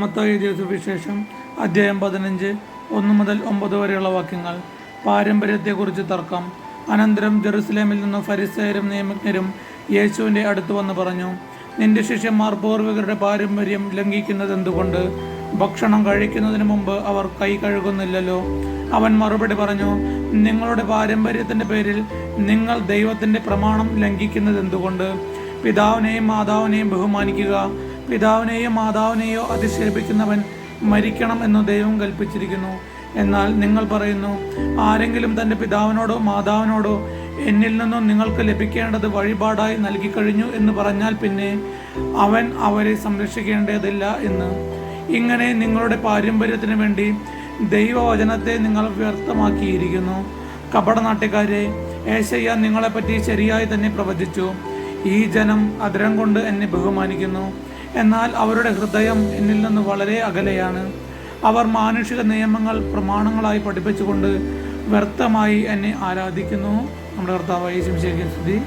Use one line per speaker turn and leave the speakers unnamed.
മത്തായി എഴുതിയ സുവിശേഷം അധ്യായം 15 1 മുതൽ 9 വരെയുള്ള വാക്യങ്ങൾ. പാരമ്പര്യത്തെക്കുറിച്ച് തർക്കം. അനന്തരം ജെറുസലേമിൽ നിന്ന് ഫരിസയരും നിയമജ്ഞരും യേശുവിൻ്റെ അടുത്ത് വന്ന് പറഞ്ഞു, നിന്റെ ശിഷ്യന്മാർ പൂർവികരുടെ പാരമ്പര്യം ലംഘിക്കുന്നത് എന്തുകൊണ്ട്? ഭക്ഷണം കഴിക്കുന്നതിന് മുമ്പ് അവർ കൈ കഴുകുന്നില്ലല്ലോ. അവൻ മറുപടി പറഞ്ഞു, നിങ്ങളുടെ പാരമ്പര്യത്തിൻ്റെ പേരിൽ നിങ്ങൾ ദൈവത്തിൻ്റെ പ്രമാണം ലംഘിക്കുന്നത് എന്തുകൊണ്ട്? പിതാവിനെയും മാതാവിനെയും ബഹുമാനിക്കുക. പിതാവിനെയോ മാതാവിനെയോ അധിക്ഷേപിക്കുന്നവൻ മരിക്കണം എന്ന് ദൈവം കൽപ്പിച്ചിരിക്കുന്നു. എന്നാൽ നിങ്ങൾ പറയുന്നു, ആരെങ്കിലും തൻ്റെ പിതാവിനോടോ മാതാവിനോടോ എന്നിൽ നിന്നും നിങ്ങൾക്ക് ലഭിക്കേണ്ടത് വഴിപാടായി നൽകിക്കഴിഞ്ഞു എന്ന് പറഞ്ഞാൽ പിന്നെ അവൻ അവരെ സംരക്ഷിക്കേണ്ടതില്ല എന്ന്. ഇങ്ങനെ നിങ്ങളുടെ പാരമ്പര്യത്തിന് വേണ്ടി ദൈവവചനത്തെ നിങ്ങൾ വ്യർത്ഥമാക്കിയിരിക്കുന്നു. കപടനാട്യക്കാരെ, ഏശയ്യ നിങ്ങളെപ്പറ്റി ശരിയായി തന്നെ പ്രവചിച്ചു. ഈ ജനം അധരം കൊണ്ട് എന്നെ ബഹുമാനിക്കുന്നു, എന്നാൽ അവരുടെ ഹൃദയം എന്നിൽ നിന്ന് വളരെ അകലെയാണ്. അവർ മാനുഷിക നിയമങ്ങൾ പ്രമാണങ്ങളായി പഠിപ്പിച്ചുകൊണ്ട് വ്യർത്ഥമായി എന്നെ ആരാധിക്കുന്നു. നമ്മുടെ കർത്താവായ യേശുവിന്റെ സ്തുതി.